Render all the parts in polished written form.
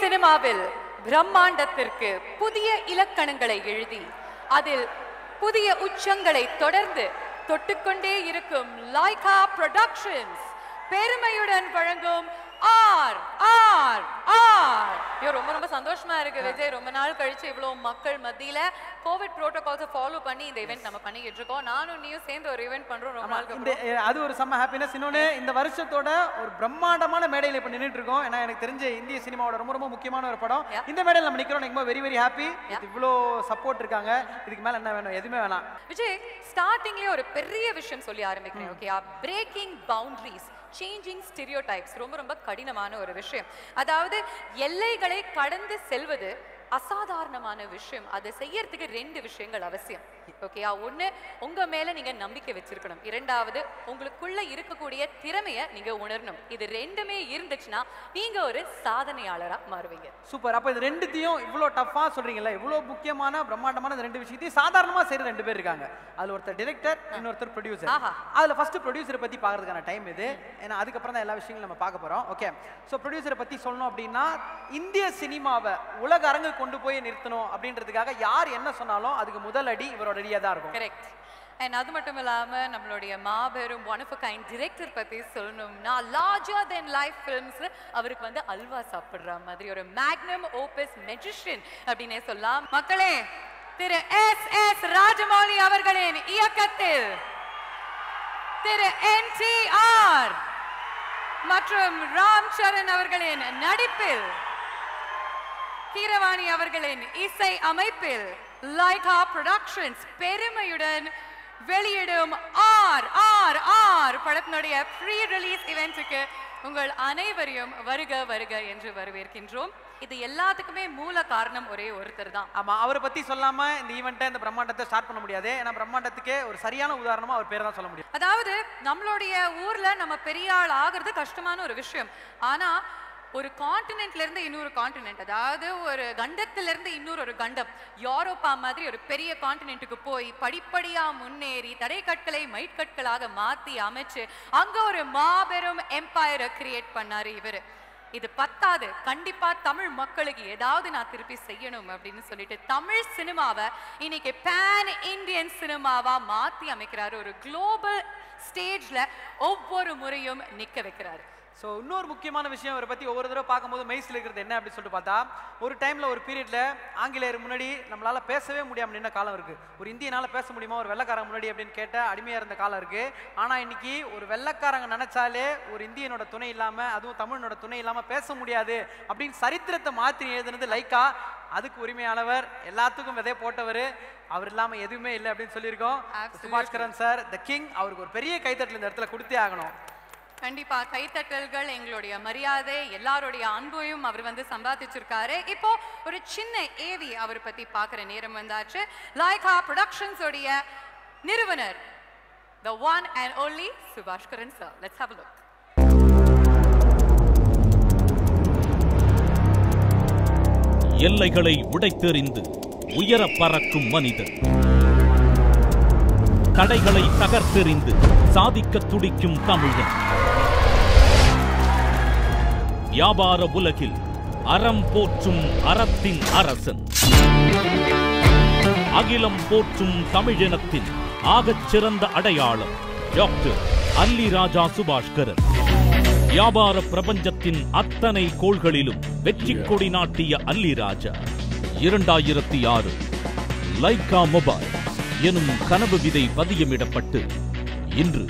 சினிமாவில் பிரம்மாண்டத்திற்கு புதிய இலக்கணங்களை எழுதி அதில் புதிய உச்சங்களை தொடர்ந்து தொட்டுக்கொண்டே இருக்கும் லைகா புரொடக்ஷன்ஸ் பெருமையுடன் வழங்கும் ரொம்ப சந்தோஷமா இருக்கு விஜய். ரொம்ப நாள் கழிச்சு இவ்வளவு மக்கள் மத்தியில கோவிட் புரோட்டோகால்ஸ் ஃபாலோ பண்ணி இந்த ஈவென்ட் நம்ம பண்ணிட்டு இருக்கோம். நானும் நீயும் சேர்ந்து ஒரு ஈவென்ட் பண்றோம். ரொம்ப நாளுக்கு அது ஒரு செம்ம ஹாப்பினஸ். இன்னொன்னு இந்த வருஷத்தோட ஒரு பிரம்மாண்டமான மேடையில இப்ப நின்றுட்டு இருக்கோம். ஏன்னா எனக்கு தெரிஞ்ச இந்திய சினிமாவோட ரொம்ப ரொம்ப முக்கியமான ஒரு படம். இந்த மேடையில் நம்ம நிக்கிறோம். ரொம்ப வெரி வெரி ஹாப்பி. இவ்வளோ சப்போர்ட் இருக்காங்க. இதுக்கு மேல என்ன வேணும்? எதுவுமே வேணாம். விஜய், ஸ்டார்டிங்லயே ஒரு பெரிய விஷயம் சொல்லி ஆரம்பிக்கிறேன். Okay, breaking boundaries, changing stereotypes ரொம்ப ரொம்ப கடினமான ஒரு விஷயம். அதாவது எல்லைகளை கடந்து செல்வது அசாதாரணமான விஷயம். அதை செய்யறதுக்கு 2 விஷயங்கள் அவசியம். ஓகேயா? ஒண்ணு, உங்க மேல நீங்க நம்பிக்கை வச்சிருக்கணும். இரண்டாவது, உங்களுக்குள்ள இருக்கக்கூடிய திறமையை நீங்க உணரணும். இது 2மே இருந்துச்சுன்னா நீங்க ஒரு சாதனையாளரா மாறுவீங்க. சூப்பர். அப்ப இது 2த்தையும் இவ்வளோ டஃபா சொல்றீங்கல்ல, இவ்வளோ முக்கியமான பிரம்மாண்டமான 2 விஷயத்தையும் சாதாரணமா செய்யற 2 பேர் இருக்காங்க. அதுல ஒருத்தர் டைரக்டர், இன்னொருத்தர் ப்ரொடியூசர். அதுல ஃபர்ஸ்ட் ப்ரொடியூசரை பத்தி பார்க்கறதுக்கான டைம் இது. ஏன்னா அதுக்கப்புறம் தான் எல்லா விஷயங்களும் நம்ம பார்க்க போறோம். ஓகே, ஸோ ப்ரொடியூசரை பத்தி சொல்லணும் அப்படின்னா, இந்திய சினிமாவை உலக அரங்கு கொண்டு போய் நிறுத்தணும் அப்படின்றதுக்காக யார் என்ன சொன்னாலும் அதுக்கு முதல் அடி இவரோட அடியா தான் இருக்கும். கரெக்ட். அண்ட் அது மட்டும் இல்லாம நம்மளுடைய மாபெரும் one of a kind director பத்தி சொல்லணும்னா, லார்ஜர் தென் லைஃப் ஃபிலிம்ஸ் அவருக்கு வந்து அல்வா சாப்பிடுற மாதிரி ஒரு மேக்னம் ஓபஸ் மெஜிஷியன் அப்படின்னே சொல்லலாம். மக்களே, திரு எஸ் ராஜமௌலி அவர்களின் இயக்கத்தில் திரு NTR மற்றும் ராம் சரண் அவர்களின் நடிப்பில், கீரவாணி அவர்களின் இசை அமைப்பில் லைகா புரொடக்ஷன்ஸ் பெருமையுடன் வெளியிடும் RRR படத்தினுடைய ப்ரீ ரிலீஸ் இவென்ட்டுக்கு உங்கள் அனைவரையும் வருக வருக என்று வரவேற்கின்றோம். இது எல்லாத்துக்குமே மூல காரணம் ஒரே ஒருத்தர் தான். ஆமா, அவரை பத்தி சொல்லாம இந்த ஈவென்ட்டை, இந்த பிரம்மாண்டத்தை ஸ்டார்ட் பண்ண முடியாது. ஏன்னா பிரம்மாண்டத்துக்கே ஒரு சரியான உதாரணமா அவர் பேரை தான் சொல்ல முடியும். அதாவது நம்மளுடைய ஊர்ல நம்ம பெரிய ஆள் ஆகிறது கஷ்டமான ஒரு விஷயம். ஆனா ஒரு கான்டினென்ட்ல இருந்து இன்னொரு கான்டினென்ட், அதாவது ஒரு கண்டத்திலிருந்து இன்னொரு கண்டம், யூரோப்பா மாதிரி ஒரு பெரிய கான்டினென்ட்டுக்கு போய் படிப்படியா முன்னேறி தடைக்கற்களை மைட்கற்களாக மாத்தி அமைச்சு அங்க ஒரு மாபெரும் எம்பையரை கிரியேட் பண்ணாரு இவரு. இது பத்தாது, கண்டிப்பா தமிழ் மக்களுக்கு ஏதாவது நான் திருப்பி செய்யணும் அப்படின்னு சொல்லிட்டு தமிழ் சினிமாவை இன்னைக்கு பேன் இந்தியன் சினிமாவா மாத்தி அமைக்கிறாரு. ஒரு குளோபல் ஸ்டேஜ்ல ஒவ்வொரு முறையும் நிக்க வைக்கிறாரு. ஸோ இன்னொரு முக்கியமான விஷயம் இவரை பற்றி ஒவ்வொரு தடவை பார்க்கும்போது மெய்சில் இருக்கிறது என்ன அப்படின்னு சொல்லிட்டு பார்த்தா, ஒரு டைமில் ஒரு பீரியடில் ஆங்கிலேயர் முன்னாடி நம்மளால் பேசவே முடியாமல் நின்ன காலம் இருக்குது. ஒரு இந்தியனால் பேச முடியுமா ஒரு வெள்ளைக்காரங்க முன்னாடி அப்படின்னு கேட்டால் அடிமையாக இருந்த காலம் இருக்குது. ஆனால் இன்னைக்கு ஒரு வெள்ளைக்காரங்க நினச்சாலே ஒரு இந்தியனோட துணை இல்லாமல், அதுவும் தமிழனோட துணை இல்லாமல் பேச முடியாது அப்படின்னு சரித்திரத்தை மாற்றி எழுதுனது லைக்கா. அதுக்கு உரிமையானவர், எல்லாத்துக்கும் விதை போட்டவர், அவர் இல்லாமல் எதுவுமே இல்லை அப்படின்னு சொல்லியிருக்கோம். Subaskaran sir the king. அவருக்கு ஒரு பெரிய கைத்தட்டல் இந்த இடத்துல கொடுத்தே ஆகணும். கண்டிப்பா கைத்தட்டல்கள் எங்களுடைய மரியாதை, எல்லாருடைய அன்பையும் அவர் வந்து சம்பாதிச்சிருக்காரு. இப்போ ஒரு சின்ன ஏவி அவர் பத்தி பார்க்குற நேரம் வந்தாச்சு. லைகா புரொடக்ஷன்ஸ் உடைய நிறுவனர், the one and only Subaskaran sir. Let's have a look. எல்லைகளை உடைத்தெறிந்து உயர பறக்கும் மனிதர், தடைகளை தகர்த்தெறிந்து சாதிக்க துடிக்கும் தமிழன், வியாபார உலகில் அறம் போற்றும் அறத்தின் அரசன், அகிலம் போற்றும் தமிழினத்தின் ஆகச் சிறந்த அடையாளம் டாக்டர் அல்லி ராஜா சுபாஷ்கரன். வியாபார பிரபஞ்சத்தின் அத்தனை கோள்களிலும் வெற்றி கொடி நாட்டிய அல்லி ராஜா 2006 லைகா மொபைல் எனும் கனவு விதை பதியமிடப்பட்டு இன்று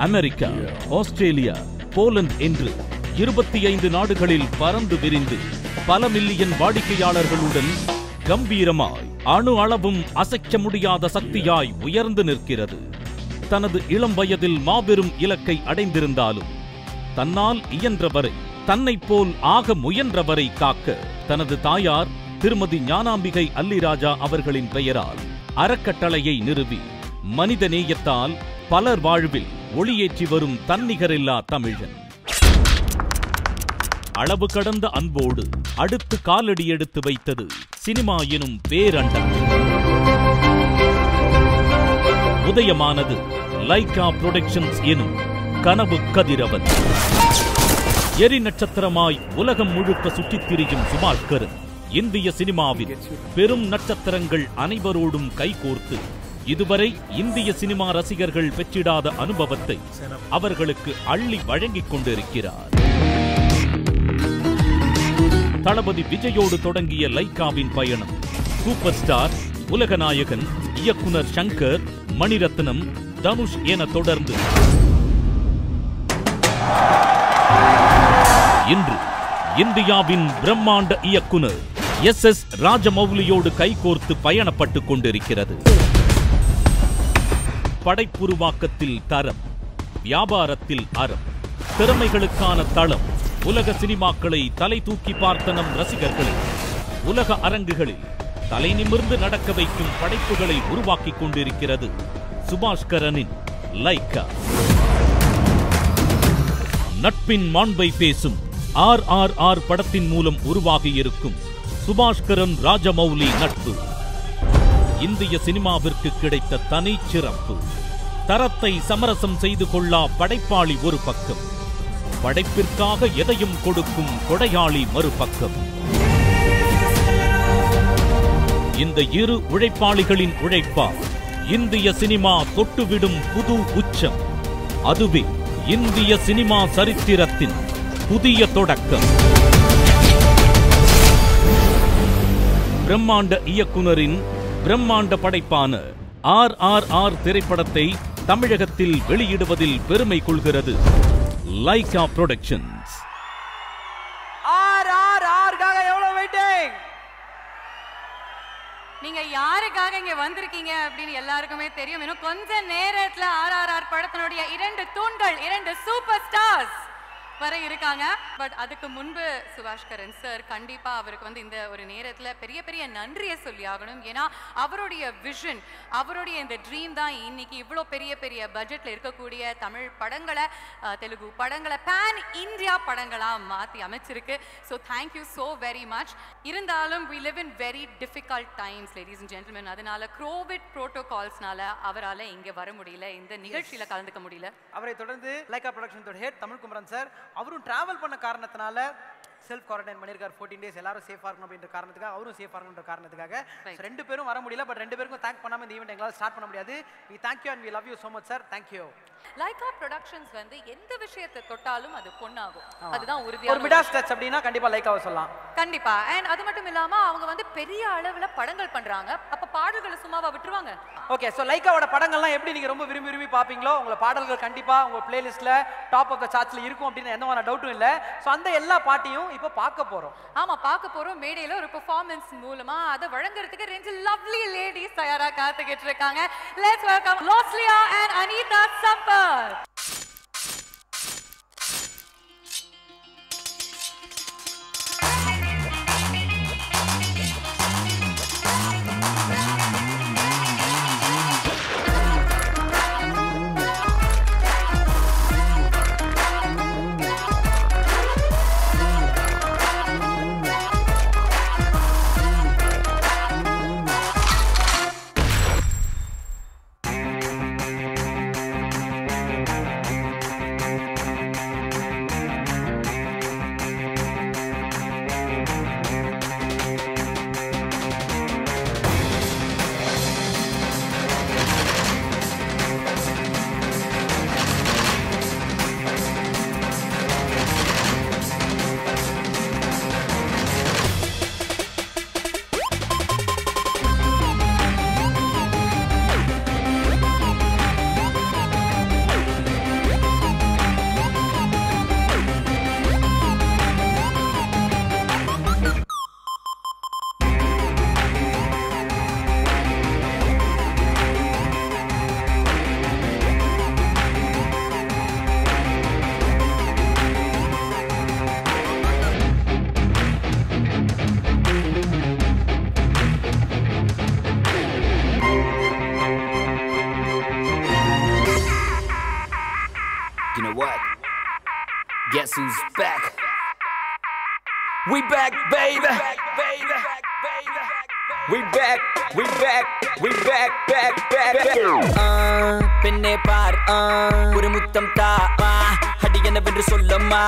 அமெரிக்கா, ஆஸ்திரேலியா, போலந்து என்று 25 நாடுகளில் பறந்து விரிந்து பல மில்லியன் வாடிக்கையாளர்களுடன் கம்பீரமாய் அணு அளவும் அசைக்க முடியாத சக்தியாய் உயர்ந்து நிற்கிறது. தனது இளம் வயதில் மாபெரும் இலக்கை அடைந்திருந்தாலும் தன்னால் இயன்றவரை, தன்னை போல் ஆக முயன்றவரை காக்க தனது தாயார் திருமதி ஞானாம்பிகை அல்லி ராஜா அவர்களின் பெயரால் அறக்கட்டளையை நிறுவி மனித நேயத்தால் பலர் வாழ்வில் ஒளியேற்றி வரும் தன்னிகரில்லா தமிழன். அளவு கடந்த அன்போடு அடுத்து காலடி எடுத்து வைத்தது சினிமா எனும் பேரண்டம். உதயமானது லைகா புரொடக்ஷன்ஸ் எனும் கனவு கதிரவன். எரி நட்சத்திரமாய் உலகம் முழுக்க சுற்றித் திரியும் சுபாஷ்கரன் இந்திய சினிமாவில் பெரும் நட்சத்திரங்கள் அனைவரோடும் கைகோர்த்து இதுவரை இந்திய சினிமா ரசிகர்கள் பெற்றிடாத அனுபவத்தை அவர்களுக்கு அள்ளி வழங்கிக் கொண்டிருக்கிறார். தளபதி விஜயோடு தொடங்கிய லைக்காவின் பயணம் சூப்பர் ஸ்டார், உலகநாயகன், இயக்குனர் சங்கர், மணிரத்னம், தனுஷ் என தொடர்ந்து இன்று இந்தியாவின் பிரம்மாண்ட இயக்குனர் SS ராஜமௌலியோடு கைகோர்த்து பயணப்பட்டுக் கொண்டிருக்கிறது. படைப்புருவாக்கத்தில் தரம், வியாபாரத்தில் அறம், திறமைகளுக்கான தளம், உலக சினிமாக்களை தலை தூக்கி பார்த்த நம் ரசிகர்களை உலக அரங்குகளில் தலை நிமிர்ந்து நடக்க வைக்கும் படைப்புகளை உருவாக்கிக் கொண்டிருக்கிறது சுபாஷ்கரனின் லைக்கா. நட்பின் மாண்பை பேசும் RRR படத்தின் மூலம் உருவாகியிருக்கும் சுபாஷ்கரன் ராஜமௌலி நட்பு இந்திய சினிமாவிற்கு கிடைத்த தனி சிறப்பு. தரத்தை சமரசம் செய்து கொள்ளா படைப்பாளி ஒரு பக்கம், படைப்பிற்காக எதையும் கொடுக்கும் கொடையாளி மறுபக்கம். இந்த இரு உழைப்பாளிகளின் உழைப்பா இந்திய சினிமா தொட்டுவிடும் புது உச்சம். அதுவே இந்திய சினிமா சரித்திரத்தின் புதிய தொடக்கம். பிரம்மாண்ட இயக்குனரின் பிரம்மாண்ட படைப்பான RRR திரைப்படத்தை தமிழகத்தில் வெளியிடுவதில் பெருமை கொள்கிறது லைக்கா புரொடக்ஷன்ஸ். RRR எவ்வளவு வெயிட்டிங்? நீங்க யாருக்காக இங்க வந்திருக்கீங்க அப்படின்னு எல்லாருக்குமே தெரியும். இன்னும் கொஞ்ச நேரத்துல RRR படத்தினுடைய 2 தூண்கள், 2 சூப்பர் ஸ்டார்ஸ் வர இருக்காங்க. பட் அதுக்கு முன்பு சுபாஷ்கரன் சார் கண்டிப்பா அவருக்கு இந்த ஒரு நேரத்துல பெரிய பெரிய நன்றியை சொல்லி ஆகணும். ஏன்னா அவருடைய விஷன், அவருடைய இந்த ட்ரீம் தான் இன்னைக்கு இவ்வளோ பெரிய பெரிய பட்ஜெட்ல இருக்கக்கூடிய தமிழ் படங்களை, தெலுங்கு படங்களை பேன் இந்தியா படங்களா மாத்தி அமைச்சிருக்கு. So thank you so very much. இருந்தாலும் we live in very difficult times ladies and gentlemen. அதனால கோவிட் புரோட்டோகால்ஸ்னால அவரால் இங்க வர முடியல, இந்த நிகழ்ச்சியில கலந்துக்க முடியல. அவரை தொடர்ந்து லைக்கா ப்ரொடக்ஷன்ஸோட ஹெட் தமிழ் குமரன் சார் அவரும் டிராவல் பண்ண காரணத்தினால செல்ஃப் குவாரண்டைன் பண்ணியிருக்காரு 14 days. எல்லாரும் சேஃபாக இருக்கணும் அப்படின்ற காரணத்துக்காக, அவரும் சேஃபாக இருக்கணுன்ற காரணத்துக்காக 2 பேரும் வர முடியல. பட் 2 பேருக்கும் தேங்க் பண்ணாமல் இந்த ஈவெண்ட் எங்களால் ஸ்டார்ட் பண்ண முடியாது. we thank you and we love you so much sir. thank you. Lyca productions எந்த விஷயத்தை தொட்டாலும் அது பொன்னாகும். அதுதான் உறுதியான ஒரு மிடாஸ் டச் அப்படினா கண்டிப்பா லைக்காவை சொல்லலாம். கண்டிப்பா. அண்ட் அது மட்டும் இல்லாம அவங்க பெரிய அளவுல படங்கள் பண்றாங்க. அப்ப பாடல்களை சும்மாவா விட்டுருவாங்க? ஓகே, சோ லைக்காவோட படங்கள்லாம் எப்படி நீங்க ரொம்ப விரும்பி பாப்பீங்களோ, உங்க பாடல்கள் கண்டிப்பா உங்க பிளேலிஸ்ட்ல டாப் ஆஃப் தி சார்ட்ஸ்ல இருக்கும் அப்படின்னு எந்தவான டவுட்டும் இல்ல. சோ அந்த எல்லா பாட்டையும் இப்போ பார்க்க போறோம். ஆமா, பார்க்க போறோம். மேடையில ஒரு பெர்ஃபார்மன்ஸ் மூலமா அதை வழங்குறதுக்கு 2 லவ்லி லேடிஸ் தயாரா காத்துக்கிட்டு இருக்காங்க. Let's welcome Losliya and Anitha Sampath. You know what? Guess who's back? We back, baby. We back, we back, we back, back. Pinne par, ஒரு முத்தம் தா, அடி என்ன வென்று சொல்லம்மா,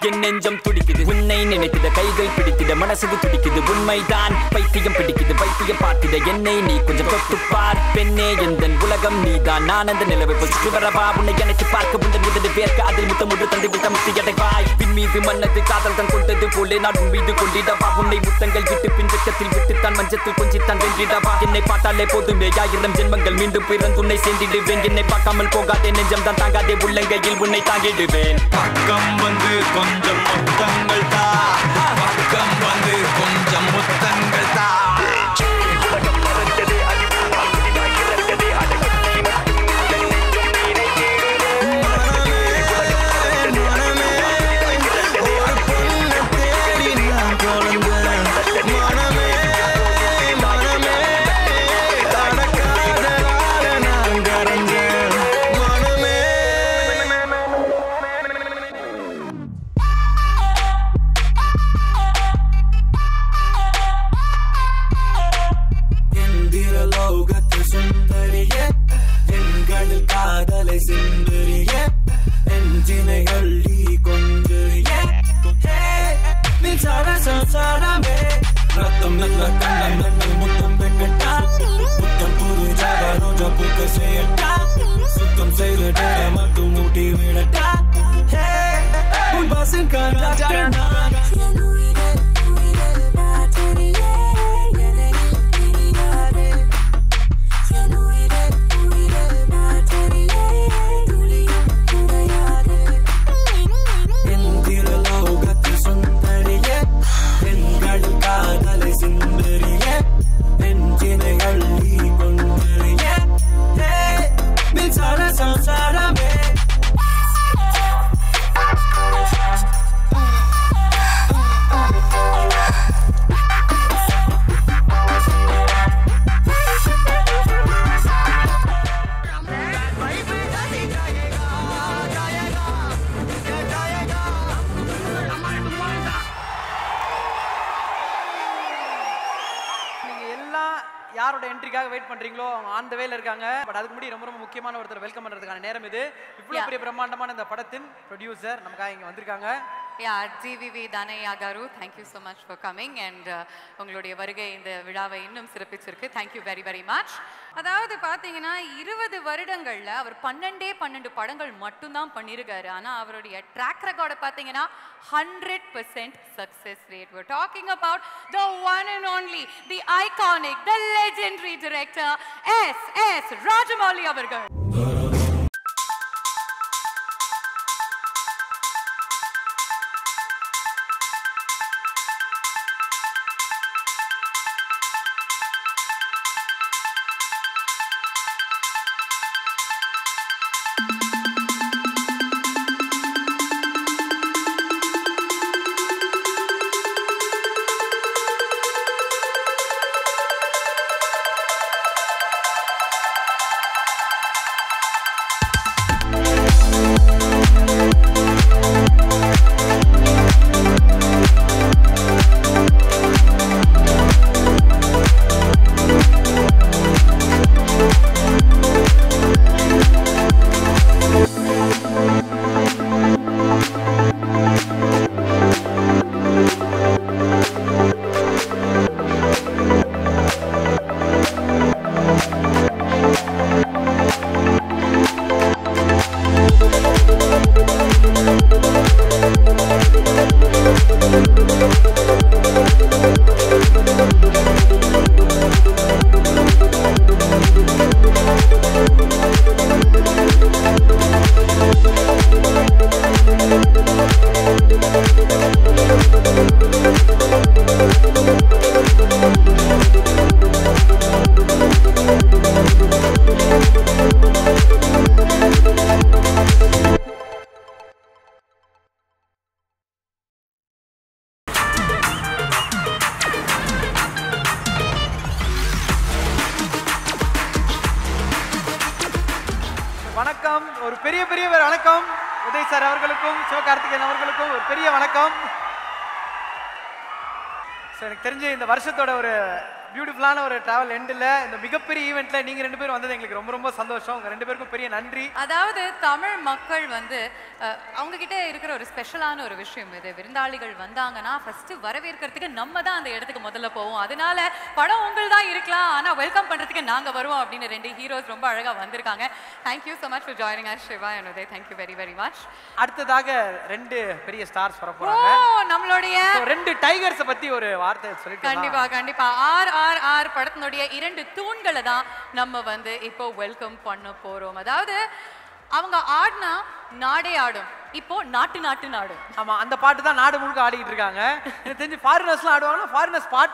என் நெஞ்சம் துடிக்குது உன்னை நினைத்திட கைகள் பிடித்திட மனசுக்கு துடிக்குது உண்மைதான் பைத்தியம் பிடிக்குது பைத்தியம் பார்த்திட என்னை நீ கொஞ்சம் தொட்டு பார் பெண்ணே எந்தன் உலகம் நீதான் நான் அந்த நிலவை சுற்றி வரவா உன்னை எனக்கு பார்க்க உந்தன் இதழ் பேர்க்க அதில் முத்தமுன்று தந்தை விட்ட முத்தி எடைவாய் பின் மீது மன்னது காதல் தான் கொண்டது போலே நான் உன் மீது கொண்டிடவா உன்னை முத்தங்கள் விட்டு பின் வெக்கத்தில் விட்டுத்தான் மஞ்சத்தில் கொஞ்சித்தான் வென்றிடவா என்னை பார்த்தாலே போதுமே 1000 ஜென்மங்கள் மீண்டும் பிறந்து உன்னை சேர்ந்திடுவேன் என்னை பார்க்காமல் போகாதே நெஞ்சம் தான் தாங்காதே உள்ளங்கையில் உன்னை தாங்கிடுவேன் பக்கம் வந்து கொஞ்சம் முத்தங்கள் தா பக்கம் வந்து கொஞ்சம் முத்தங்கள் தா யாரோட என்ட்ரிக்காக வெயிட் பண்றீங்களோ அவங்க ஆன் த வேல இருக்காங்க. பட் அதுக்கு முன்னாடி ரொம்ப முக்கியமான ஒருத்தர் வெல்கம் பண்றதுக்கான நேரம் இது. இவ்வளவு பெரிய பிரம்மாண்டமான இந்த படத்தின் ப்ரொடியூசர் நமக்காக இங்க வந்திருக்காங்க. GVV Danaya Garu, thank you so much for coming and உங்களுடைய வருகை இந்த விழாவை இன்னும் சிறப்பிச்சிருக்கு. Thank you very very much. அதாவது பாத்தீங்கன்னா 20 வருடங்கள்ல அவர் 12 படங்கள் மட்டும் தான் பண்ணிருக்காரு. ஆனா அவருடைய ட்ராக் ரெக்கார்ட் பாத்தீங்கன்னா 100% success rate. We're talking about the one and only, the iconic, the legendary director S.S. Rajamouli அவர்கள். வணக்கம், ஒரு பெரிய வணக்கம் உதய் சார் அவர்களுக்கும் சிவகார்த்திகேயன் அவர்களுக்கும் ஒரு பெரிய வணக்கம். எனக்கு தெரிஞ்ச இந்த வருஷத்தோட ஒரு பியூட்டிஃபுல்லான ஒரு டிராவல் எண்டில் இந்த மிகப்பெரிய ஈவெண்ட்ல நீங்க 2 பேரும் வந்தது எங்களுக்கு ரொம்ப சந்தோஷம். உங்க 2 பேருக்கும் பெரிய நன்றி. அதாவது தமிழ் மக்கள் வந்து அவங்க கிட்ட இருக்கிற ஒரு ஸ்பெஷலான ஒரு விஷயம் இது. விருந்தாளிகள் வந்தாங்கன்னா ஃபர்ஸ்ட் வரவேற்கிறதுக்கு நம்ம தான் அந்த இடத்துக்கு முதல்ல போவோம். அதனால படம் உங்கள் தான் இருக்கலாம், ஆனா வெல்கம் பண்றதுக்கு நாங்க வருவோம் அப்படின்னு 2 ஹீரோஸ் ரொம்ப அழகா வந்திருக்காங்க. Thank you so much for joining us Siva and Uday. Thank you very very much. அடுத்ததாக 2 பெரிய ஸ்டார்ஸ் வர போறாங்க. நம்மளுடைய 2 டைகர்ஸ் பத்தி ஒரு வார்த்தை சொல்லிட்டு கண்டிப்பா கண்டிப்பா RRR படத்தினுடைய 2 தூண்களை தான் நம்ம வந்து இப்போ வெல்கம் பண்ண போறோம். அதாவது அவங்க ஆடினா நாடே ஆடும், இப்போ நாட்டு நாடு. ஆமா, அந்த பாட்டு தான் நாடு முழுக்க ஆடிக்கிட்டு இருக்காங்க. எனக்கு தெரிஞ்சு ஃபாரினர்ஸ்லாம் ஆடுவாங்கன்னா ஃபாரினர்ஸ் பாட்டு